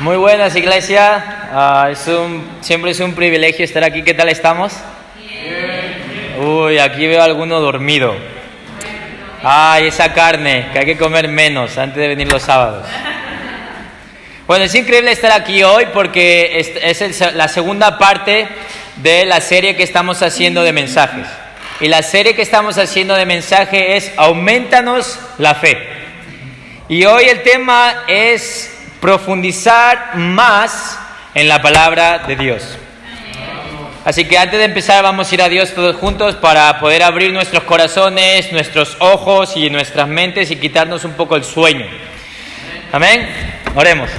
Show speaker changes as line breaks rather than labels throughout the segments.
Muy buenas, iglesia. Siempre es un privilegio estar aquí. ¿Qué tal estamos? Bien. Uy, aquí veo a alguno dormido. Ay, esa carne, que hay que comer menos antes de venir los sábados. Bueno, es increíble estar aquí hoy porque es la segunda parte de la serie que estamos haciendo de mensajes. Y la serie que estamos haciendo de mensaje es Aumentanos la fe. Y hoy el tema es profundizar más en la palabra de Dios. Así que antes de empezar vamos a ir a Dios todos juntos para poder abrir nuestros corazones, nuestros ojos y nuestras mentes y quitarnos un poco el sueño. Amén. Oremos.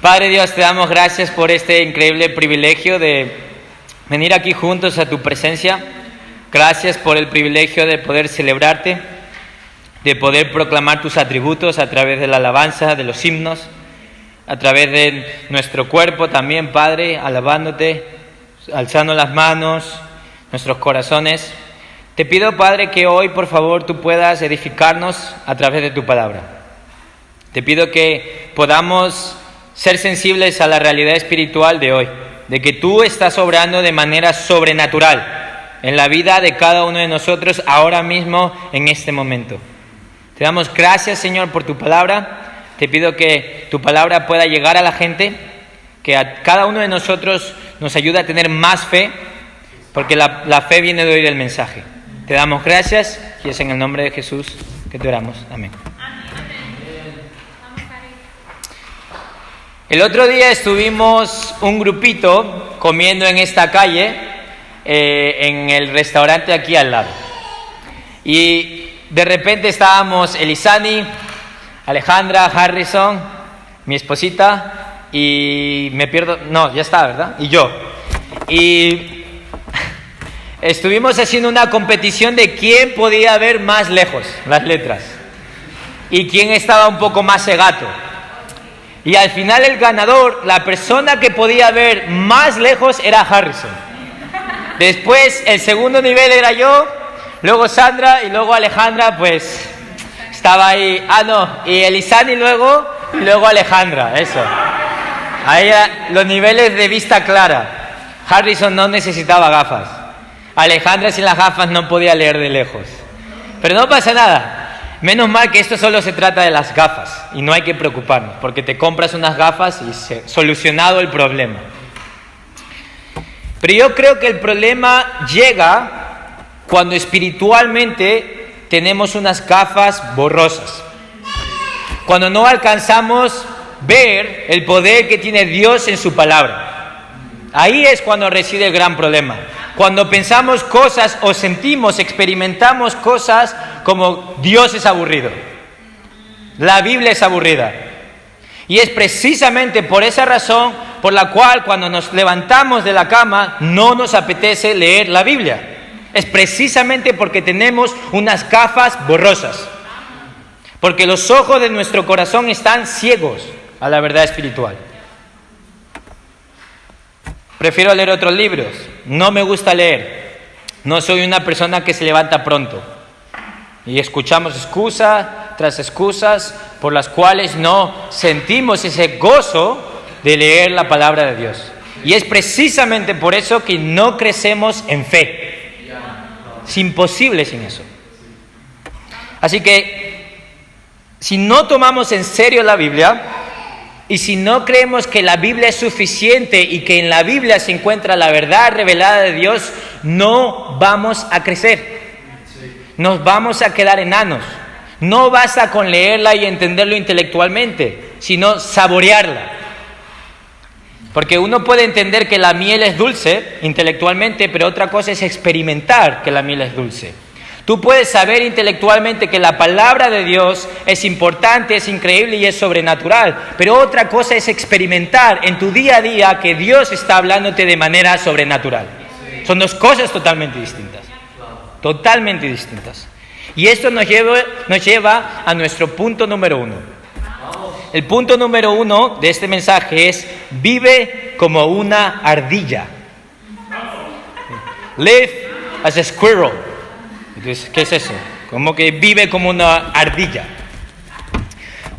Padre Dios, te damos gracias por este increíble privilegio de venir aquí juntos a tu presencia. Gracias por el privilegio de poder celebrarte, de poder proclamar tus atributos a través de la alabanza, de los himnos, a través de nuestro cuerpo también, Padre, alabándote, alzando las manos, nuestros corazones. Te pido, Padre, que hoy, por favor, tú puedas edificarnos a través de tu palabra. Te pido que podamos ser sensibles a la realidad espiritual de hoy, de que tú estás obrando de manera sobrenatural en la vida de cada uno de nosotros ahora mismo, en este momento. Te damos gracias, Señor, por tu palabra. Te pido que tu palabra pueda llegar a la gente, que a cada uno de nosotros nos ayude a tener más fe, porque la fe viene de oír el mensaje. Te damos gracias y es en el nombre de Jesús que te oramos. Amén. El otro día estuvimos un grupito comiendo en esta calle, en el restaurante aquí al lado. Y de repente estábamos Elisani, Alejandra, Harrison, mi esposita y ya está, ¿verdad? Y yo. Y estuvimos haciendo una competición de quién podía ver más lejos las letras y quién estaba un poco más cegato. Y al final el ganador, la persona que podía ver más lejos era Harrison. Después el segundo nivel era yo, luego Sandra y luego Alejandra, pues estaba ahí. Y Elisani luego Alejandra, eso. Ahí los niveles de vista clara. Harrison no necesitaba gafas. Alejandra sin las gafas no podía leer de lejos. Pero no pasa nada. Menos mal que esto solo se trata de las gafas y no hay que preocuparnos, porque te compras unas gafas y solucionado el problema. Pero yo creo que el problema llega cuando espiritualmente tenemos unas gafas borrosas. Cuando no alcanzamos ver el poder que tiene Dios en su palabra. Ahí es cuando reside el gran problema. Cuando pensamos cosas o sentimos, experimentamos cosas como Dios es aburrido. La Biblia es aburrida. Y es precisamente por esa razón por la cual cuando nos levantamos de la cama no nos apetece leer la Biblia. Es precisamente porque tenemos unas gafas borrosas. Porque los ojos de nuestro corazón están ciegos a la verdad espiritual. Prefiero leer otros libros. No me gusta leer. No soy una persona que se levanta pronto. Y escuchamos excusa tras excusas por las cuales no sentimos ese gozo de leer la palabra de Dios. Y es precisamente por eso que no crecemos en fe. Es imposible sin eso. Así que, si no tomamos en serio la Biblia, y si no creemos que la Biblia es suficiente y que en la Biblia se encuentra la verdad revelada de Dios, no vamos a crecer. Nos vamos a quedar enanos. No basta con leerla y entenderlo intelectualmente, sino saborearla. Porque uno puede entender que la miel es dulce intelectualmente, pero otra cosa es experimentar que la miel es dulce. Tú puedes saber intelectualmente que la palabra de Dios es importante, es increíble y es sobrenatural, pero otra cosa es experimentar en tu día a día que Dios está hablándote de manera sobrenatural. Son dos cosas totalmente distintas. Totalmente distintas. Y esto nos lleva a nuestro punto número 1. El punto número 1 de este mensaje es: vive como una ardilla. Live as a squirrel. Entonces, ¿qué es eso? Como que vive como una ardilla.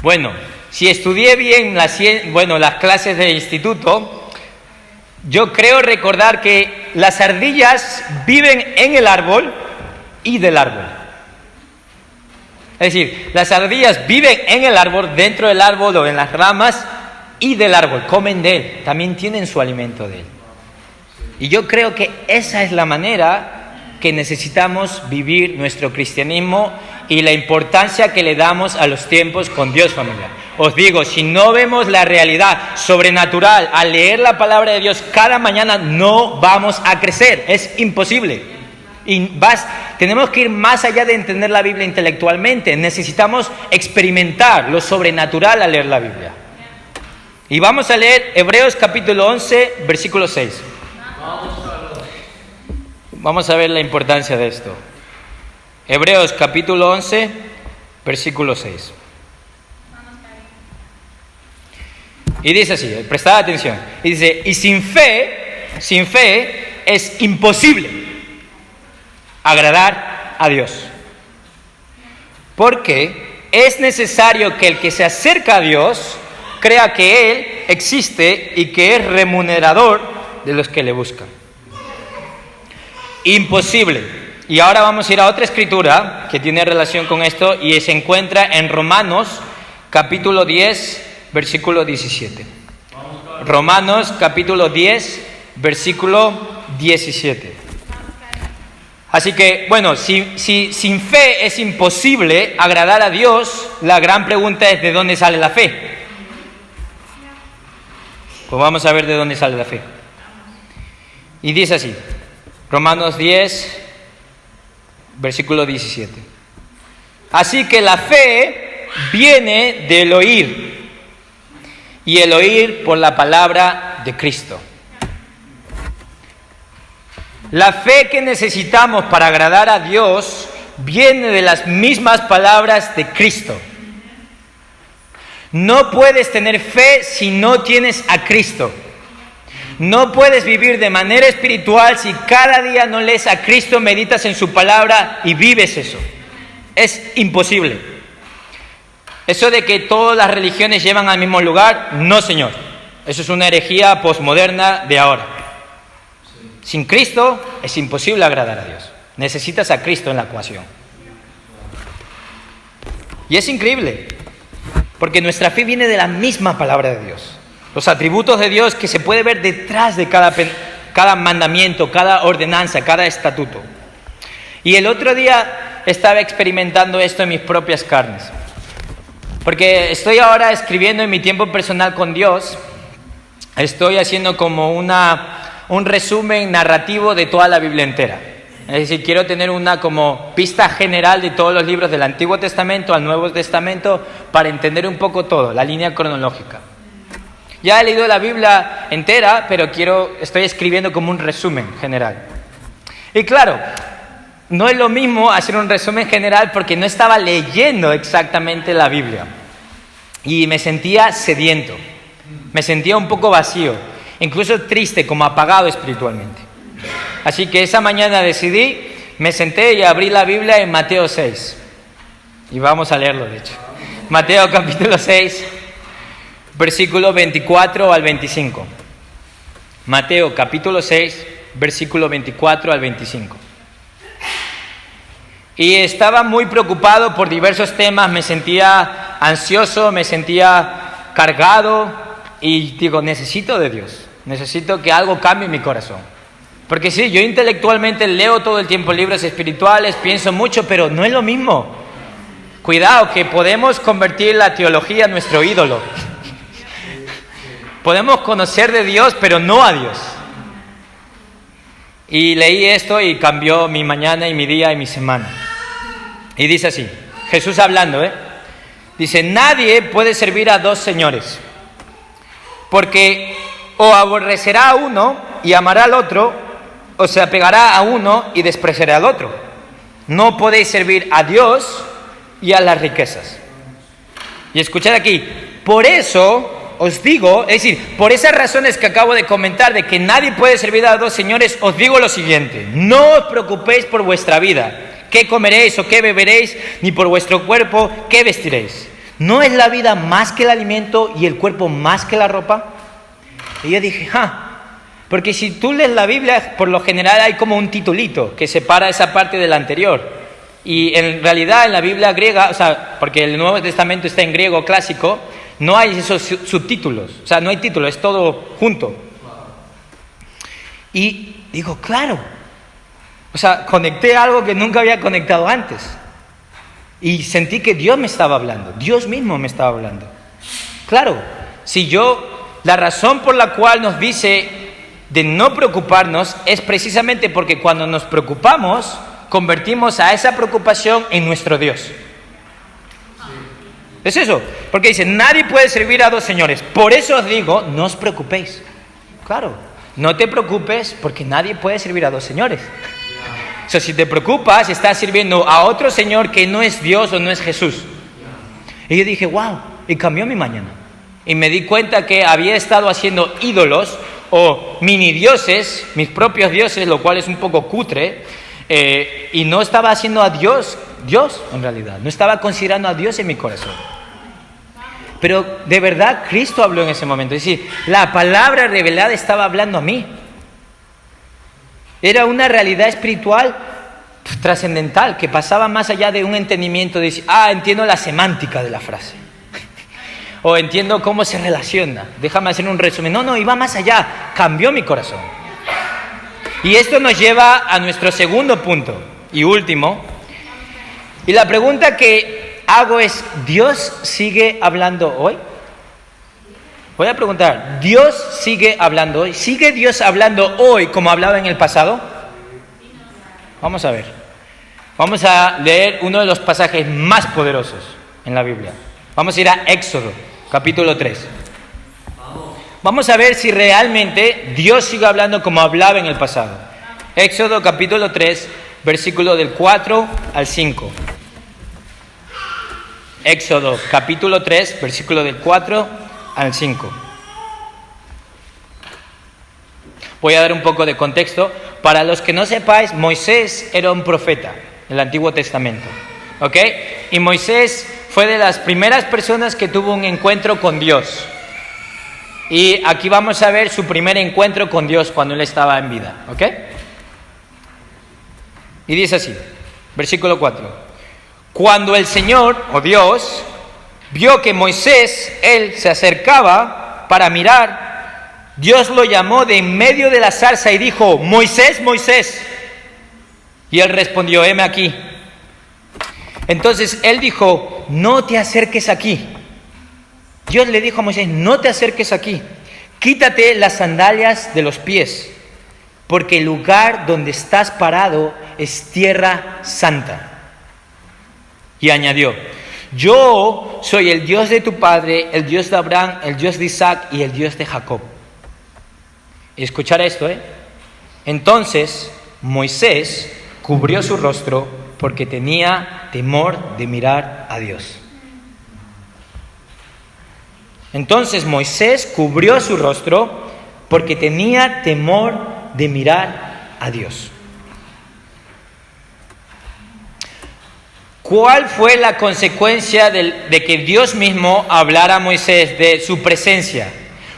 Bueno, si estudié bien las clases de instituto, yo creo recordar que las ardillas viven en el árbol y del árbol. Es decir, las ardillas viven en el árbol, dentro del árbol o en las ramas y del árbol, comen de él, también tienen su alimento de él. Y yo creo que esa es la manera que necesitamos vivir nuestro cristianismo y la importancia que le damos a los tiempos con Dios, familia. Os digo, si no vemos la realidad sobrenatural al leer la palabra de Dios cada mañana, no vamos a crecer, es imposible. Y tenemos que ir más allá de entender la Biblia intelectualmente, necesitamos experimentar lo sobrenatural al leer la Biblia. Y vamos a leer Hebreos capítulo 11, versículo 6. Vamos a ver la importancia de esto. Hebreos capítulo 11, versículo 6. Y dice así, prestad atención. Y dice, y sin fe es imposible agradar a Dios. Porque es necesario que el que se acerca a Dios crea que Él existe y que es remunerador de los que le buscan. Imposible. Y ahora vamos a ir a otra escritura que tiene relación con esto y se encuentra en Romanos capítulo 10, versículo 17. Romanos capítulo 10, versículo 17. Así que, bueno, si sin fe es imposible agradar a Dios, la gran pregunta es ¿de dónde sale la fe? Pues vamos a ver de dónde sale la fe. Y dice así, Romanos 10, versículo 17. Así que la fe viene del oír, y el oír por la palabra de Cristo. La fe que necesitamos para agradar a Dios viene de las mismas palabras de Cristo. No puedes tener fe si no tienes a Cristo. No puedes vivir de manera espiritual si cada día no lees a Cristo, meditas en su palabra y vives eso. Es imposible. Eso de que todas las religiones llevan al mismo lugar, no, señor. Eso es una herejía posmoderna de ahora. Sin Cristo es imposible agradar a Dios. Necesitas a Cristo en la ecuación. Y es increíble, porque nuestra fe viene de la misma palabra de Dios. Los atributos de Dios que se puede ver detrás de cada mandamiento, cada ordenanza, cada estatuto. Y el otro día estaba experimentando esto en mis propias carnes. Porque estoy ahora escribiendo en mi tiempo personal con Dios. Estoy haciendo como un resumen narrativo de toda la Biblia entera. Es decir, quiero tener una como pista general de todos los libros del Antiguo Testamento al Nuevo Testamento para entender un poco todo, la línea cronológica. Ya he leído la Biblia entera, pero estoy escribiendo como un resumen general. Y claro, no es lo mismo hacer un resumen general porque no estaba leyendo exactamente la Biblia. Y me sentía sediento, me sentía un poco vacío, incluso triste, como apagado espiritualmente. Así que esa mañana decidí, me senté y abrí la Biblia en Mateo 6. Y vamos a leerlo, de hecho. Mateo capítulo 6, versículo 24 al 25. Mateo capítulo 6, versículo 24 al 25. Y estaba muy preocupado por diversos temas, me sentía ansioso, me sentía cargado y digo, necesito de Dios, necesito que algo cambie en mi corazón. Porque sí, yo intelectualmente leo todo el tiempo libros espirituales, pienso mucho, pero no es lo mismo. Cuidado, que podemos convertir la teología en nuestro ídolo. Podemos conocer de Dios, pero no a Dios. Y leí esto y cambió mi mañana y mi día y mi semana. Y dice así, Jesús hablando, dice, nadie puede servir a dos señores, porque o aborrecerá a uno y amará al otro, o se apegará a uno y despreciará al otro. No podéis servir a Dios y a las riquezas. Y escuchad aquí, por eso os digo, es decir, por esas razones que acabo de comentar, de que nadie puede servir a dos señores, os digo lo siguiente, no os preocupéis por vuestra vida, qué comeréis o qué beberéis, ni por vuestro cuerpo, qué vestiréis. ¿No es la vida más que el alimento y el cuerpo más que la ropa? Y yo dije, porque si tú lees la Biblia, por lo general hay como un titulito que separa esa parte de la anterior. Y en realidad en la Biblia griega, o sea, porque el Nuevo Testamento está en griego clásico, no hay esos subtítulos, o sea, no hay título, es todo junto. Y digo, claro, o sea, conecté algo que nunca había conectado antes. Y sentí que Dios me estaba hablando, Dios mismo me estaba hablando. Claro, la razón por la cual nos dice de no preocuparnos es precisamente porque cuando nos preocupamos, convertimos a esa preocupación en nuestro Dios. Es eso, porque dice, nadie puede servir a dos señores. Por eso os digo, no os preocupéis. Claro, no te preocupes porque nadie puede servir a dos señores. O sea, si te preocupas, estás sirviendo a otro señor que no es Dios o no es Jesús. Y yo dije, wow, y cambió mi mañana. Y me di cuenta que había estado haciendo ídolos o mini dioses, mis propios dioses, lo cual es un poco cutre, y no estaba haciendo a Dios en realidad, no estaba considerando a Dios en mi corazón. Pero de verdad Cristo habló en ese momento, es decir, la palabra revelada estaba hablando a mí. Era una realidad espiritual trascendental que pasaba más allá de un entendimiento de decir, entiendo la semántica de la frase. O entiendo cómo se relaciona. Déjame hacer un resumen. No, iba más allá. Cambió mi corazón. Y esto nos lleva a nuestro segundo punto y último. Y la pregunta que hago es, ¿Dios sigue hablando hoy? Voy a preguntar, ¿Dios sigue hablando hoy? ¿Sigue Dios hablando hoy como hablaba en el pasado? Vamos a ver. Vamos a leer uno de los pasajes más poderosos en la Biblia. Vamos a ir a Éxodo, capítulo 3. Vamos a ver si realmente Dios sigue hablando como hablaba en el pasado. Éxodo, capítulo 3, versículo del 4 al 5. Éxodo, capítulo 3, versículo del 4 al 5. Voy a dar un poco de contexto. Para los que no sepáis, Moisés era un profeta en el Antiguo Testamento. ¿Ok? Y Moisés fue de las primeras personas que tuvo un encuentro con Dios. Y aquí vamos a ver su primer encuentro con Dios cuando él estaba en vida. ¿Ok? Y dice así, versículo 4. Cuando el Señor, o Dios, vio que Moisés, él se acercaba para mirar, Dios lo llamó de en medio de la zarza y dijo, Moisés, Moisés. Y él respondió, heme aquí. Entonces él dijo, no te acerques aquí. Dios le dijo a Moisés, no te acerques aquí. Quítate las sandalias de los pies, porque el lugar donde estás parado es tierra santa. Y añadió, yo soy el Dios de tu padre, el Dios de Abraham, el Dios de Isaac y el Dios de Jacob. Y escuchar esto, Entonces Moisés cubrió su rostro porque tenía temor de mirar a Dios. Entonces Moisés cubrió su rostro porque tenía temor de mirar a Dios. ¿Cuál fue la consecuencia de que Dios mismo hablara a Moisés de su presencia?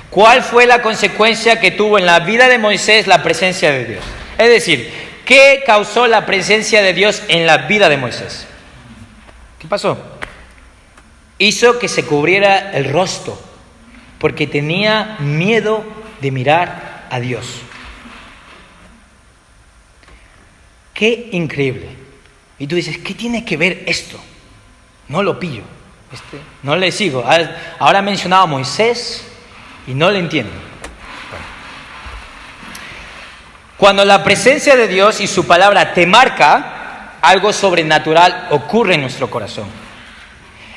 ¿Cuál fue la consecuencia que tuvo en la vida de Moisés la presencia de Dios? Es decir, ¿qué causó la presencia de Dios en la vida de Moisés? ¿Qué pasó? Hizo que se cubriera el rostro, porque tenía miedo de mirar a Dios. ¡Qué increíble! Y tú dices, ¿qué tiene que ver esto? No lo pillo, no le sigo. Ahora ha mencionado a Moisés y no le entiendo. Cuando la presencia de Dios y su palabra te marca, algo sobrenatural ocurre en nuestro corazón.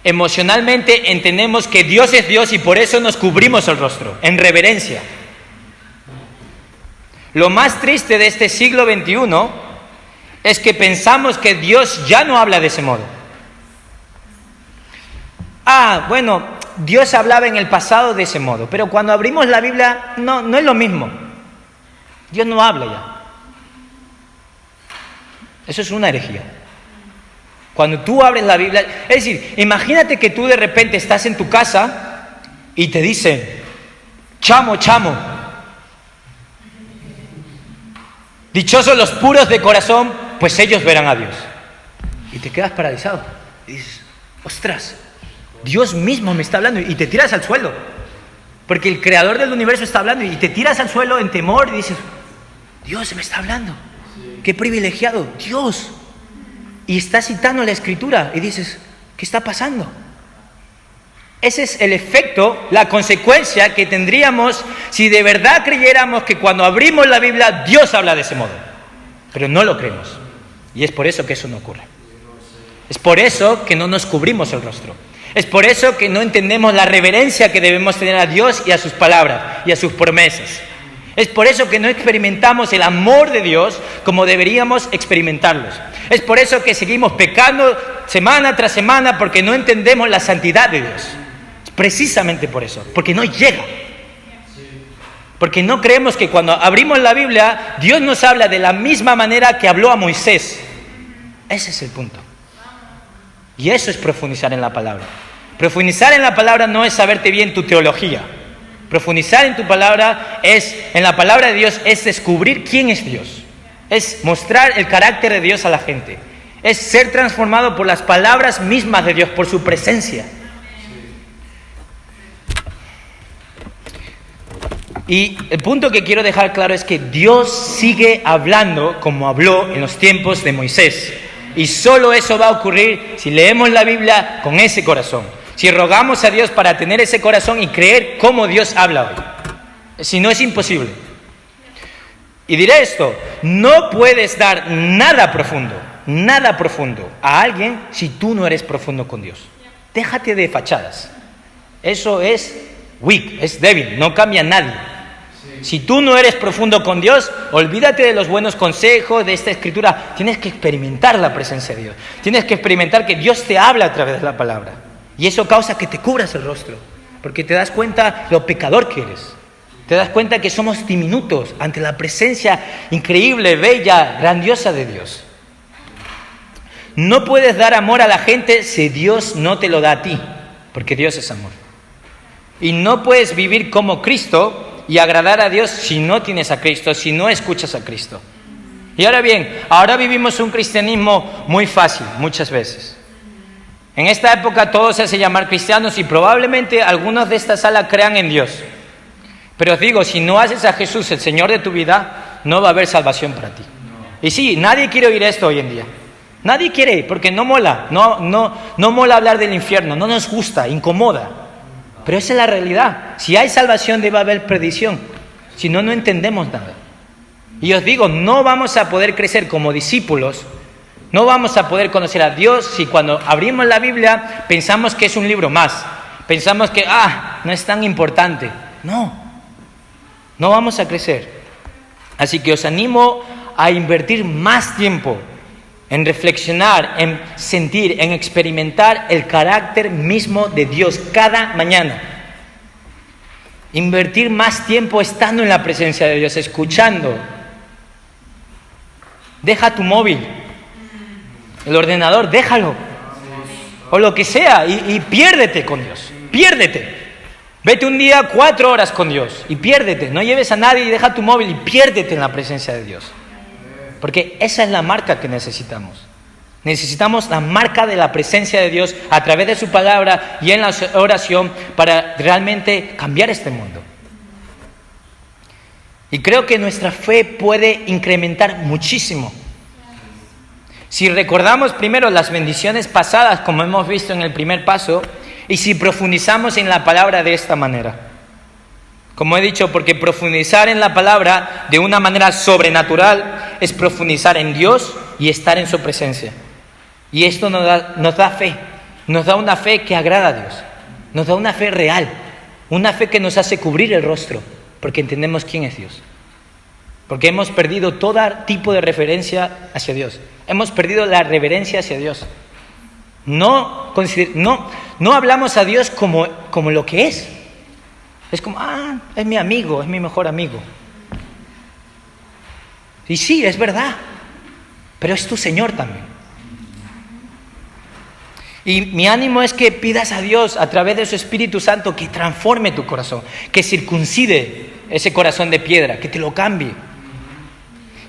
Emocionalmente entendemos que Dios es Dios y por eso nos cubrimos el rostro, en reverencia. Lo más triste de este siglo XXI es que pensamos que Dios ya no habla de ese modo. Bueno, Dios hablaba en el pasado de ese modo, pero cuando abrimos la Biblia no es lo mismo. Dios no habla ya. Eso es una herejía. Cuando tú abres la Biblia, es decir, imagínate que tú de repente estás en tu casa y te dicen, chamo, chamo, dichosos los puros de corazón, pues ellos verán a Dios. Y te quedas paralizado. Y dices, ostras, Dios mismo me está hablando. Y te tiras al suelo. Porque el creador del universo está hablando. Y te tiras al suelo en temor y dices, Dios me está hablando. Qué privilegiado, Dios. Y estás citando la escritura y dices, ¿qué está pasando? Ese es el efecto, la consecuencia que tendríamos si de verdad creyéramos que cuando abrimos la Biblia Dios habla de ese modo. Pero no lo creemos. Y es por eso que eso no ocurre. Es por eso que no nos cubrimos el rostro. Es por eso que no entendemos la reverencia que debemos tener a Dios y a sus palabras y a sus promesas. Es por eso que no experimentamos el amor de Dios como deberíamos experimentarlos. Es por eso que seguimos pecando semana tras semana porque no entendemos la santidad de Dios. Es precisamente por eso, porque no llega. Porque no creemos que cuando abrimos la Biblia, Dios nos habla de la misma manera que habló a Moisés. Ese es el punto. Y eso es profundizar en la palabra. Profundizar en la palabra no es saberte bien tu teología. Profundizar en tu palabra en la palabra de Dios, es descubrir quién es Dios. Es mostrar el carácter de Dios a la gente. Es ser transformado por las palabras mismas de Dios, por su presencia. Y el punto que quiero dejar claro es que Dios sigue hablando como habló en los tiempos de Moisés. Y solo eso va a ocurrir si leemos la Biblia con ese corazón. Si rogamos a Dios para tener ese corazón y creer cómo Dios habla hoy. Si no, es imposible. Y diré esto, no puedes dar nada profundo a alguien si tú no eres profundo con Dios. Déjate de fachadas. Eso es weak, es débil, no cambia a nadie. Si tú no eres profundo con Dios, olvídate de los buenos consejos de esta escritura. Tienes que experimentar la presencia de Dios. Tienes que experimentar que Dios te habla a través de la palabra. Y eso causa que te cubras el rostro, porque te das cuenta lo pecador que eres. Te das cuenta que somos diminutos ante la presencia increíble, bella, grandiosa de Dios. No puedes dar amor a la gente si Dios no te lo da a ti, porque Dios es amor. Y no puedes vivir como Cristo y agradar a Dios si no tienes a Cristo, si no escuchas a Cristo. Y ahora bien, ahora vivimos un cristianismo muy fácil, muchas veces. En esta época todos se hacen llamar cristianos y probablemente algunos de esta sala crean en Dios. Pero os digo, si no haces a Jesús el Señor de tu vida, no va a haber salvación para ti. Y sí, nadie quiere oír esto hoy en día. Nadie quiere, porque no mola. No mola hablar del infierno, no nos gusta, incomoda. Pero esa es la realidad. Si hay salvación, debe haber perdición. Si no, no entendemos nada. Y os digo, no vamos a poder crecer como discípulos, no vamos a poder conocer a Dios si cuando abrimos la Biblia pensamos que es un libro más. Pensamos que, no es tan importante. No vamos a crecer. Así que os animo a invertir más tiempo en reflexionar, en sentir, en experimentar el carácter mismo de Dios cada mañana. Invertir más tiempo estando en la presencia de Dios, escuchando. Deja tu móvil, el ordenador, déjalo. O lo que sea, y piérdete con Dios. Piérdete. Vete un día 4 horas con Dios y piérdete. No lleves a nadie y deja tu móvil y piérdete en la presencia de Dios. Porque esa es la marca que necesitamos. Necesitamos la marca de la presencia de Dios a través de su palabra y en la oración para realmente cambiar este mundo. Y creo que nuestra fe puede incrementar muchísimo. Si recordamos primero las bendiciones pasadas, como hemos visto en el primer paso, y si profundizamos en la palabra de esta manera. Como he dicho, porque profundizar en la palabra de una manera sobrenatural es profundizar en Dios y estar en su presencia. Y esto nos da fe, nos da una fe que agrada a Dios, nos da una fe real, una fe que nos hace cubrir el rostro, porque entendemos quién es Dios. Porque hemos perdido todo tipo de referencia hacia Dios. Hemos perdido la reverencia hacia Dios. No hablamos a Dios como lo que es. Es como, es mi amigo, es mi mejor amigo. Y sí, es verdad, pero es tu Señor también. Y mi ánimo es que pidas a Dios a través de su Espíritu Santo que transforme tu corazón, que circuncide ese corazón de piedra, que te lo cambie.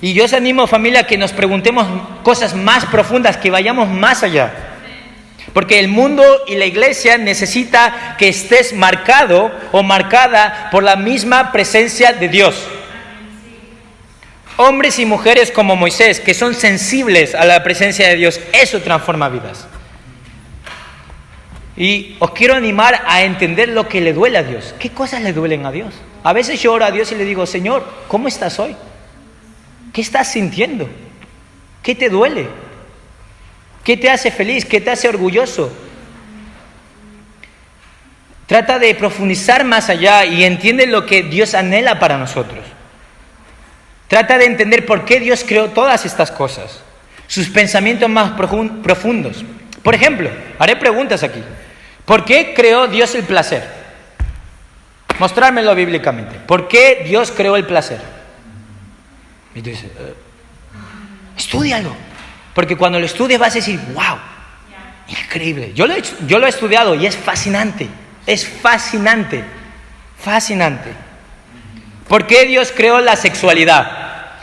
Y yo os animo, familia, que nos preguntemos cosas más profundas, que vayamos más allá. Porque el mundo y la iglesia necesita que estés marcado o marcada por la misma presencia de Dios. Hombres y mujeres como Moisés, que son sensibles a la presencia de Dios, eso transforma vidas. Y os quiero animar a entender lo que le duele a Dios. ¿Qué cosas le duelen a Dios? A veces yo oro a Dios y le digo, Señor, ¿cómo estás hoy? ¿Qué estás sintiendo? ¿Qué te duele? ¿Qué te hace feliz? ¿Qué te hace orgulloso? Trata de profundizar más allá y entiende lo que Dios anhela para nosotros. Trata de entender por qué Dios creó todas estas cosas, sus pensamientos más profundos. Por ejemplo, haré preguntas aquí. ¿Por qué creó Dios el placer? Mostrármelo bíblicamente. ¿Por qué Dios creó el placer? Y tú dices, estúdialo. Porque cuando lo estudies vas a decir, wow, increíble. Yo lo he estudiado y es fascinante. Es fascinante. Fascinante. ¿Por qué Dios creó la sexualidad?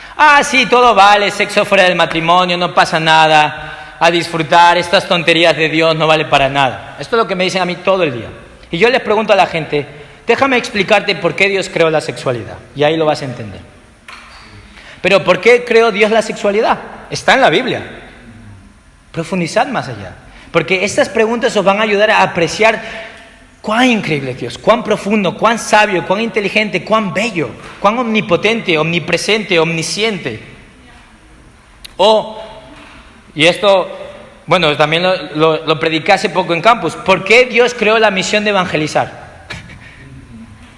Sí, todo vale, sexo fuera del matrimonio, no pasa nada. A disfrutar, estas tonterías de Dios no vale para nada. Esto es lo que me dicen a mí todo el día. Y yo les pregunto a la gente, déjame explicarte por qué Dios creó la sexualidad. Y ahí lo vas a entender. Pero ¿por qué creó Dios la sexualidad? Está en la Biblia. Profundizad más allá. Porque estas preguntas os van a ayudar a apreciar cuán increíble es Dios, cuán profundo, cuán sabio, cuán inteligente, cuán bello, cuán omnipotente, omnipresente, omnisciente. Y esto, bueno, también lo prediqué hace poco en campus. ¿Por qué Dios creó la misión de evangelizar?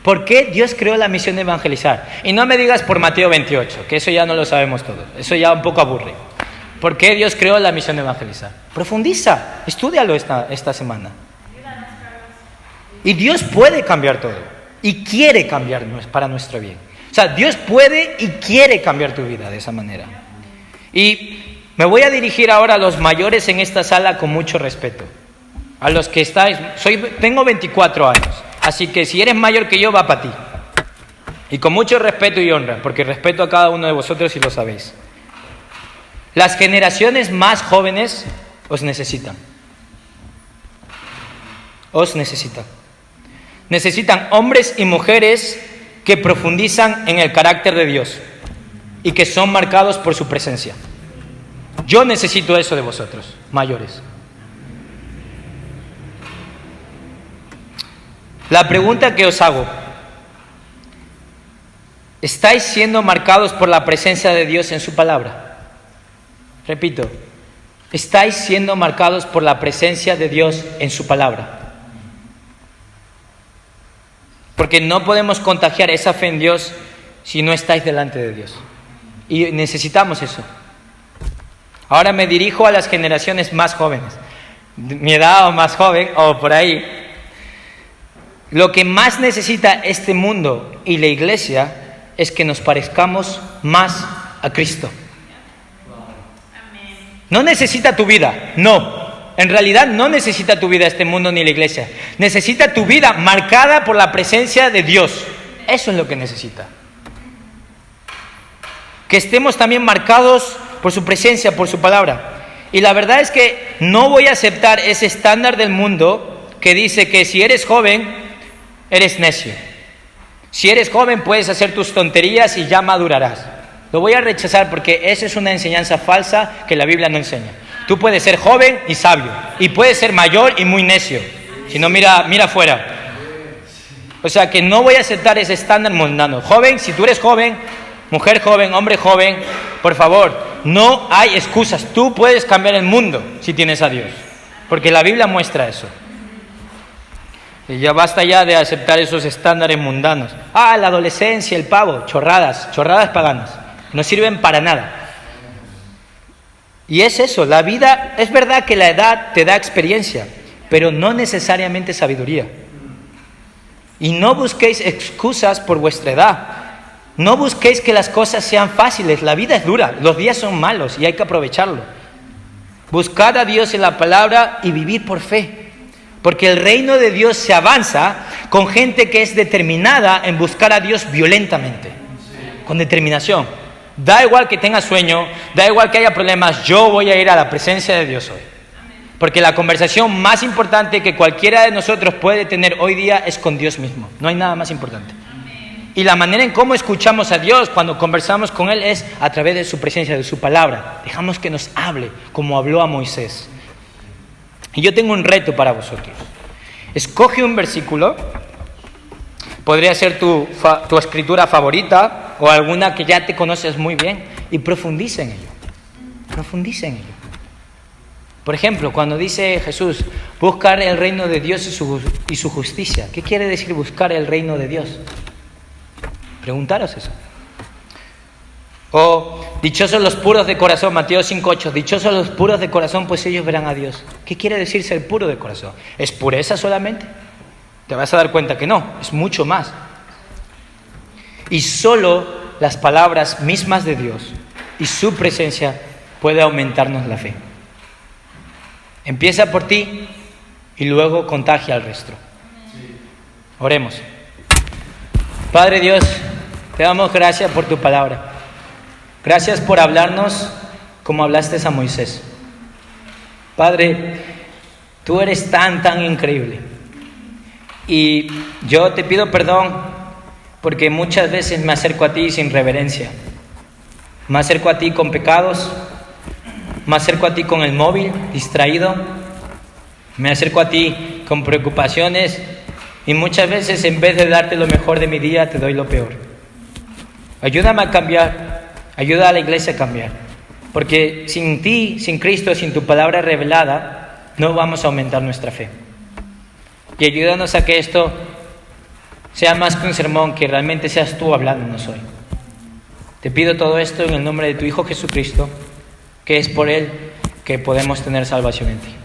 ¿Por qué Dios creó la misión de evangelizar? Y no me digas por Mateo 28, que eso ya no lo sabemos todos. Eso ya un poco aburre. ¿Por qué Dios creó la misión de evangelizar? Profundiza, estúdialo esta semana. Y Dios puede cambiar todo. Y quiere cambiar para nuestro bien. O sea, Dios puede y quiere cambiar tu vida de esa manera. Y me voy a dirigir ahora a los mayores en esta sala con mucho respeto. A los que estáis... Tengo 24 años, así que si eres mayor que yo, va para ti. Y con mucho respeto y honra, porque respeto a cada uno de vosotros y lo sabéis. Las generaciones más jóvenes os necesitan. Os necesitan. Necesitan hombres y mujeres que profundizan en el carácter de Dios y que son marcados por su presencia. Yo necesito eso de vosotros, mayores. La pregunta que os hago, ¿estáis siendo marcados por la presencia de Dios en su palabra? Repito, ¿estáis siendo marcados por la presencia de Dios en su palabra? Porque no podemos contagiar esa fe en Dios si no estáis delante de Dios. Y necesitamos eso. Ahora me dirijo a las generaciones más jóvenes, mi edad o más joven, o por ahí. Lo que más necesita este mundo y la iglesia es que nos parezcamos más a Cristo. No necesita tu vida, no. En realidad no necesita tu vida este mundo ni la iglesia. Necesita tu vida marcada por la presencia de Dios. Eso es lo que necesita. Que estemos también marcados por su presencia, por su palabra. Y la verdad es que no voy a aceptar ese estándar del mundo que dice que si eres joven, eres necio. Si eres joven puedes hacer tus tonterías y ya madurarás. Lo voy a rechazar porque esa es una enseñanza falsa que la Biblia no enseña. Tú puedes ser joven y sabio, y puedes ser mayor y muy necio. Si no, mira afuera. O sea que no voy a aceptar ese estándar mundano. Joven, si tú eres joven, mujer joven, hombre joven, por favor, no hay excusas. Tú puedes cambiar el mundo si tienes a Dios, porque la Biblia muestra eso. Y ya basta ya de aceptar esos estándares mundanos. La adolescencia, el pavo, chorradas paganas. No sirven para nada. Y es eso, la vida, es verdad que la edad te da experiencia, pero no necesariamente sabiduría. Y no busquéis excusas por vuestra edad. No busquéis que las cosas sean fáciles. La vida es dura, los días son malos y hay que aprovecharlo. buscar a Dios en la palabra y vivir por fe. Porque el reino de Dios se avanza con gente que es determinada en buscar a Dios violentamente, con determinación. Da igual que tenga sueño, da igual que haya problemas, yo voy a ir a la presencia de Dios hoy. Porque la conversación más importante que cualquiera de nosotros puede tener hoy día es con Dios mismo. No hay nada más importante. Y la manera en cómo escuchamos a Dios cuando conversamos con Él es a través de su presencia, de su palabra. Dejamos que nos hable como habló a Moisés. Y yo tengo un reto para vosotros. Escoge un versículo. Podría ser tu escritura favorita o alguna que ya te conoces muy bien y profundiza en ello. Profundiza en ello. Por ejemplo, cuando dice Jesús, buscar el reino de Dios y su justicia. ¿Qué quiere decir buscar el reino de Dios? Preguntaros eso. O dichosos los puros de corazón, Mateo 5:8, dichosos los puros de corazón, pues ellos verán a Dios. ¿Qué quiere decir ser puro de corazón? ¿Es pureza solamente? Te vas a dar cuenta que no, es mucho más. Y solo las palabras mismas de Dios y su presencia puede aumentarnos la fe. Empieza por ti y luego contagia al resto. Oremos. Padre Dios, te damos gracias por tu palabra. Gracias por hablarnos como hablaste a Moisés. Padre, tú eres tan increíble. Y yo te pido perdón porque muchas veces me acerco a ti sin reverencia. Me acerco a ti con pecados. Me acerco a ti con el móvil, distraído. Me acerco a ti con preocupaciones. Y muchas veces en vez de darte lo mejor de mi día, te doy lo peor. Ayúdame a cambiar. Ayuda a la iglesia a cambiar. Porque sin ti, sin Cristo, sin tu palabra revelada, no vamos a aumentar nuestra fe. Y ayúdanos a que esto sea más que un sermón, que realmente seas tú hablándonos hoy. Te pido todo esto en el nombre de tu Hijo Jesucristo, que es por Él que podemos tener salvación en ti.